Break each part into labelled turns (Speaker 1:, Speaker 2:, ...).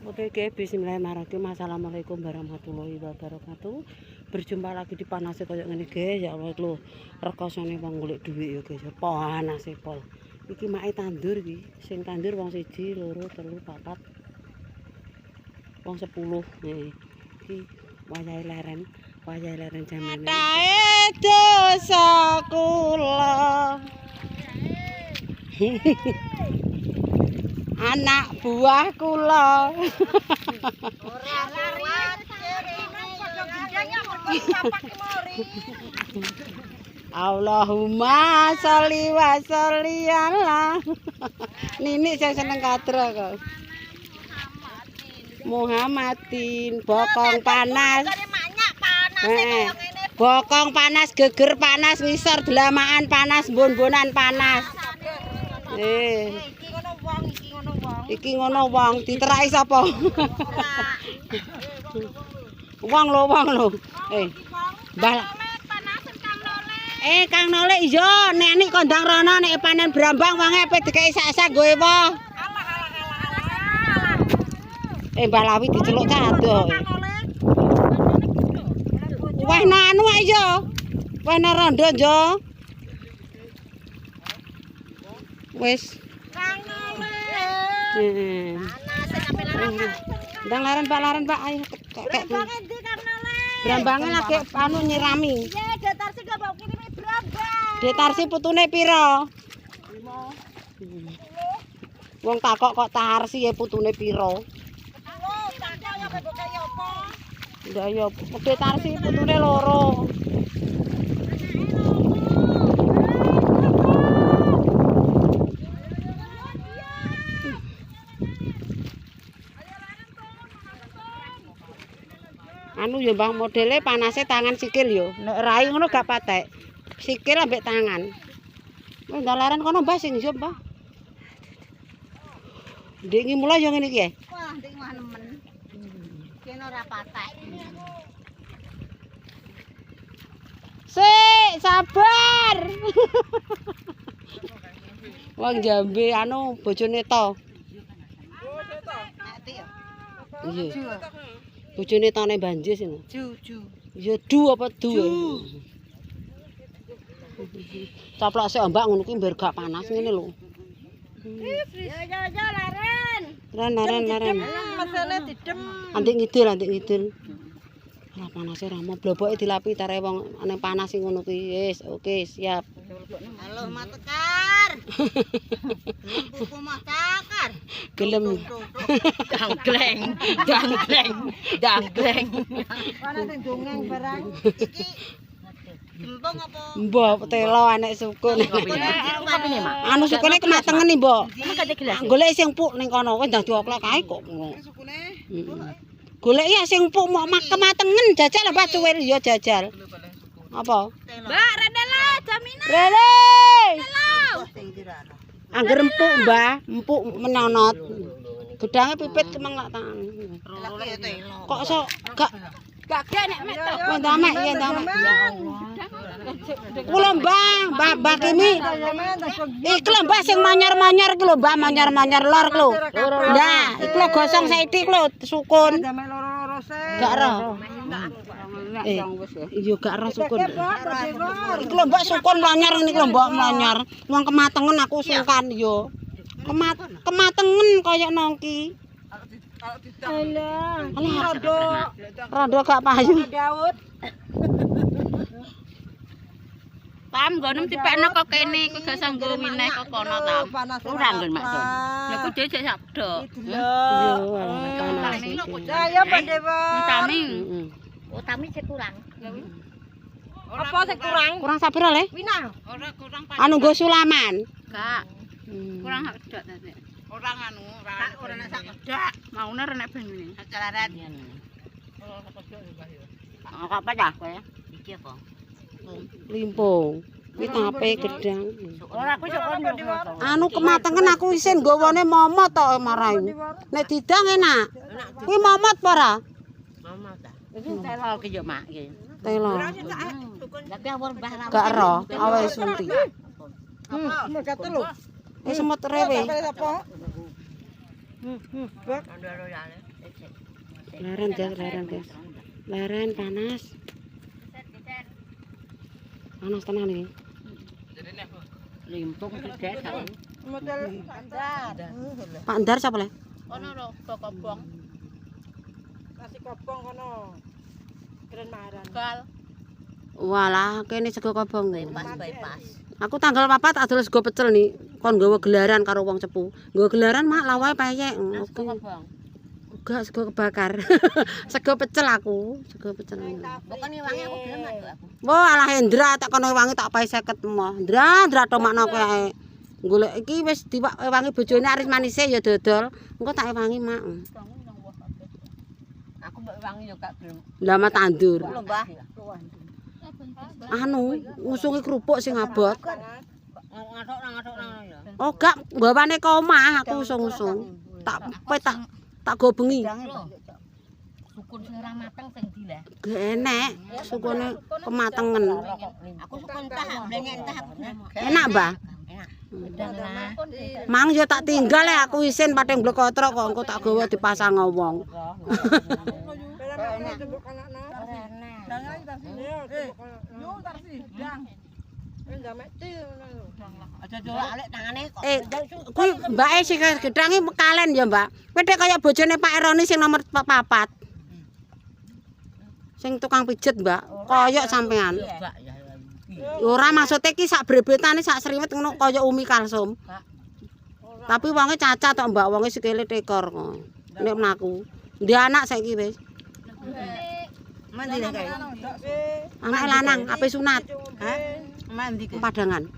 Speaker 1: Oke, bismillahirrahmanirrahim. Assalamualaikum warahmatullahi wabarakatuh. Berjumpa lagi di panase koyo ngene guys. Ya Allah lho, rekosane wong golek dhuwit ya guys. Panase pol. Iki make tandur iki. Sing tandur wong 1, 2, 3, 4. Wong 10. Nih. Iki wayahe leren jamane. Atae dosa kula. Anak buah kula. Allahumma sholli wa sholli ala. Nini sing seneng kadra kok. Muhammadin bokong panas. Bokong panas, geger panas, ngisor delamaan panas, bon-bonan panas. Iki ngono wong diteraki sapa? Wong lho. Kang Nolek iya nek nik kondang rono nek panen brambang wonge ape dikeki sak-sak nggoe wae. Mbah Lawi diceluk cadoh. Wah anu ae yo. Wah rondo yo. Wis. Ndang laren Pak ayo kek. Brambange lagi anu nyirami. Iya, Detarsi gak mau kirimi brambang. Detarsi putune pira? 5. Wong takok kok Tarsi ya putune pira? 10. Takok ya mbok kaya apa? Ndak ya, Detarsi putune 2. Anu ya Mbah modele panase tangan sikil yo. Nek rai ngono gak patek. Sikil ambek tangan. Wis dalaran kono Mbah sing njop, Mbah. Ndek iki mulai yo ngene iki ya. Wah, ndek mah nemen. Kene ora patek. Sik, sabar. Wong Jambe anu bojone to. Iya. Bojone tane Banjis ngono. Ju. Ya du apa du? Caplok sik mbak ngono kuwi biar gak panas ngene lho. Ya laren. Laren. Mesele didem. Antik ngidul. Ora panase ra mau bloboke dilapi tare wong ning panas ngono kuwi. Wis, oke, siap. Halo, Matekar. Buku mah cakar. Gelem. Dangkleng. Ana sing dongeng barang. Iki gempong apa? Mbok telo anek sukun. Kopine, Mak. Anu sukune kematengen iki, Mbok. Golek sing empuk ning kono wis ndang dioklek kae kok. Sukune. Golek ya sing empuk mok kematengen jajal Mbak cuwir ya jajal. Apa? Mbak Rendela jaminan. Rele. Angger empuk, Mbah, empuk menonot. Gedange pipit kemang lak tangan. Kok sok gak nek mek to. Ndamek ya ndamek. Ya Allah. Kula Mbah Kimi. Iki lho Mbah sing manyar-manyar iki lho Mbah manyar-manyar lor lho. Lah, iki lho gosong saiki lho sukun. Gak ero. Iya gak ero sukun. Iki lho Mbak sukun manyar niki lho Mbak manyar. Wong kematengen aku sungkan yo. Kematengen kaya nongki. Alah. Rada gak payu. Daud. Tam nggonem dipekno kok kene kok gak sanggo wineh kok kono ta. Ora nggon Mak. Lha ku dhewe sak bedok. Iya, panas. Ya Pak Dewa. Tami. Oh, tami sik kurang. Apa sik kurang? Kurang sabar le? Winah. Ora kurang panas. Anu nggo sulaman. Gak. Kurang sak bedok ta. Orang anu, ora nek sak kedak. Maune renek banyune. Sakelaret. Oh, sak kedok ya, Mbah ya. Apa dah kowe? Iki apa? Limpung. Kuwi tape gedang. Ora aku sok anu kematengen aku isin nggawane momot tok marai. Nek didang enak. Kuwi momot apa ora? Momot ta. Iki telo ki yo Mak iki. Telo. Tapi awon Mbah Lawi. Gak ero, awake sunti. Apa? Megat lho. Wis semut rewe.
Speaker 2: Leren guys, leren guys. Leren panas. Panas tenan iki.
Speaker 1: Limpung gede kan.
Speaker 2: Pak Ndar sapa le?
Speaker 1: Ono lho kobong.
Speaker 3: Nasi kobong kono. Keren maharan.
Speaker 1: Gal
Speaker 2: Walah, kene sego kobong.
Speaker 1: bypass.
Speaker 2: Aku tanggal 4 adol sego pecel nih. Kon nggawa gelaran karo wong cepu. Nggawa gelaran mak lawae peyek. Oke.
Speaker 1: Kobong.
Speaker 2: Enggak sego kebakar. Sego pecel aku, sego pecel.
Speaker 1: Pokoknya wangi aku gelem aku.
Speaker 2: Wah, alah Hendra tak kono wangi tak pae 50 moh. Ndra tomakno kowe ae. Golek iki wis diwak wangi bojone aris manise ya dodol. Engko tak wangi mak.
Speaker 1: Aku mbok wangi yo gak gelem.
Speaker 2: Lah mak tandur.
Speaker 1: Lho, Mbah.
Speaker 2: Anu, ngusungi kerupuk sing abot.
Speaker 1: Ngathok nang ya.
Speaker 2: Oh, gak nggawane ka omah aku usung-usung. Tak go bengi.
Speaker 1: Sukun sing ora mateng sing ndi lah.
Speaker 2: Gak enek, sukune kematengen.
Speaker 1: Aku sukun entah, blengek entah aku.
Speaker 2: Enak, Mbah?
Speaker 1: Enak.
Speaker 2: Mang yo tak tinggal ya aku isin pating blekotro kok engko tak gawa dipasang wong. Kuwi mbake sing gedhange kalen ya, Mbak. Kowe nek kaya bojone Pak Eroni sing nomor 4. Sing tukang pijet, Mbak. Kaya sampean. Ora maksude iki sak brebetane sak sriwet ngono kaya Umi Kalsum. Tapi wonge cacat tok, Mbak. Wonge sikile tekor kok. Nek mlaku. Ndek anak saiki wis.
Speaker 1: Mandi lek kae.
Speaker 2: Anak lanang ape sunat?
Speaker 1: Hah? Mandi ke.
Speaker 2: Padangan.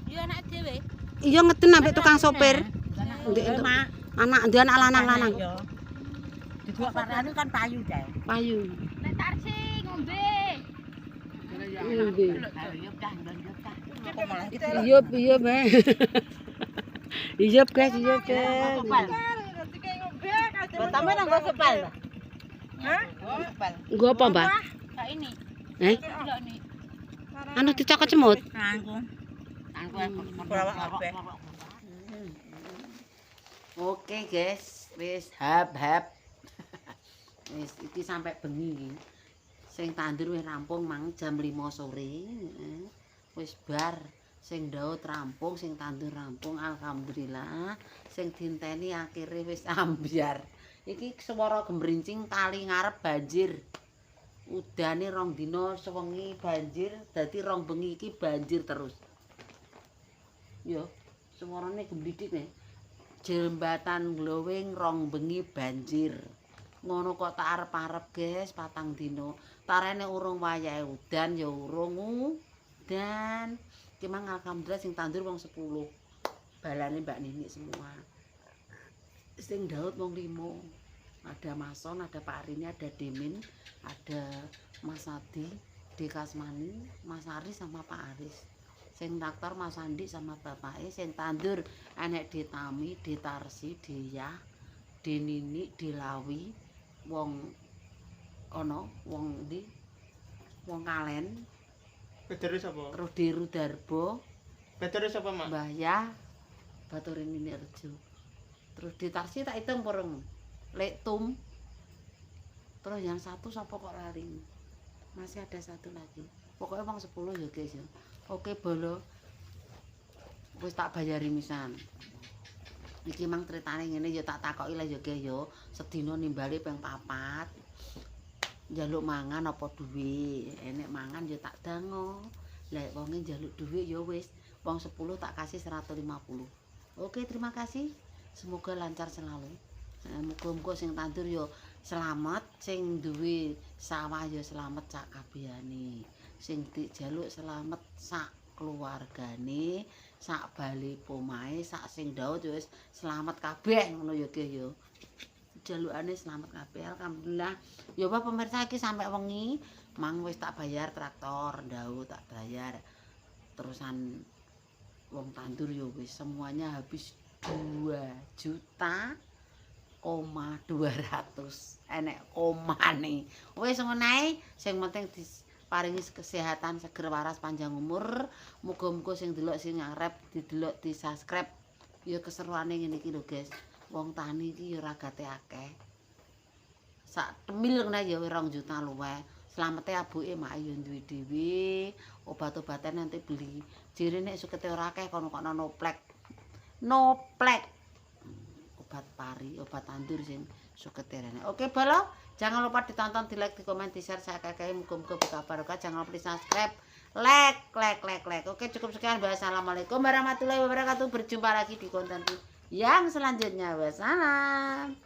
Speaker 1: Iya anak dhewe.
Speaker 2: Iya ngeten ambek tukang sopir. Ndek anak ndek anak lanang-lanang.
Speaker 1: Dibuat parane kan payu kae.
Speaker 2: Payu.
Speaker 1: Nek tarsi ngombe.
Speaker 2: Ngombe.
Speaker 1: Ayo dah, Kok malah gitu.
Speaker 2: Iya, Mbak. Iya, guys, iya, guys.
Speaker 1: Pertama nang go sepal. Hah? Sepal.
Speaker 2: Nggo apa, Mbak?
Speaker 1: Kayak ini.
Speaker 2: Delok ni. Anu dicokot semut.
Speaker 1: Aku
Speaker 2: Oke, guys. Wis hap-hap. Wis iki sampai bengi iki. Sing tandur wis rampung mang jam 5 sore. Wis bar. Sing ndaut rampung, sing tandur rampung, alhamdulillah. Sing dinteni akhire wis ambyar. Iki swara gemrincing kali ngarep banjir. Udane 2 dina sewengi banjir, dadi 2 bengi iki banjir terus. Yo, suarane gemblidhik nih. Jembatan glowing 2 bengi banjir. Ngono kok tak arep-arep, guys, 4 dina. Tarene urung wayahe udan ya urung udan. Memang alhamdulillah sing tandur wong 10. Balane Mbak Nini semua. Sing daud wong 5. Ada Mason, ada Pak Arini, ada Demin, ada Mas Adi, Dekasmani, Mas Aris sama Pak Aris. Sing traktor Mas Andi sama bapake, sing tandur enek Ditami, Ditarsi, Diyah, Denini, Dilawi, wong ono, wong ndi? Wong Kalen.
Speaker 4: Bedere sapa?
Speaker 2: Terus Diru Darbo.
Speaker 4: Bedere sapa, Mak?
Speaker 2: Mbah Yah, Baturin Mini Rejo. Terus Ditarsi tak hitung porong. Lek Tum. Terus yang satu sapa kok lari? Masih ada satu lagi. Pokoknya wong 10 ya, guys ya. Oke, bolo. Wis tak bayari misan. Iki mang ceritane ngene ya tak takoki lah ya, guys ya. Sedina nimbali ping 4. Njaluk mangan apa duwe. Enek mangan ya tak dango. Lah wonge njaluk duwe ya wis. Wong 10 tak kasih 150. Oke, terima kasih. Semoga lancar selalu. Muga-muga sing tandur ya selamat, sing duwe sawah ya selamat sak kabehane. Sing dijaluk selamat sak keluargane, sak bali pomahe, sak sing daud ya wis selamat kabeh ngono ya guys ya. Jalukane selamat kabeh alhamdulillah. Ya apa pemirsa iki sampai wengi mang wis tak bayar traktor, daud tak bayar. Terusan wong tandur ya wis semuanya habis 2.200.000 enek komane wis ngono ae sing penting diparingi kesehatan seger waras panjang umur muga-muga sing delok sing ngarep didelok di subscribe ya keseruane ngene iki lho guys Wong tani iki ya ragate akeh. Sak temil ngene ya 2 juta luwih. Slamete abuke mak ya duwe dhewe, obat-obatan nanti beli. Jere nek sukete ora akeh kono noplek. Noplek. Obat pari, obat tandur sing sukete rene. Oke, Balo, jangan lupa ditonton, di-like, di-komen, di-share saya muga-muga berkah barokah. Jangan lupa di-subscribe, like. Oke, cukup sekian. Wassalamualaikum warahmatullahi wabarakatuh. Berjumpa lagi di konten yang selanjutnya. Wassalam.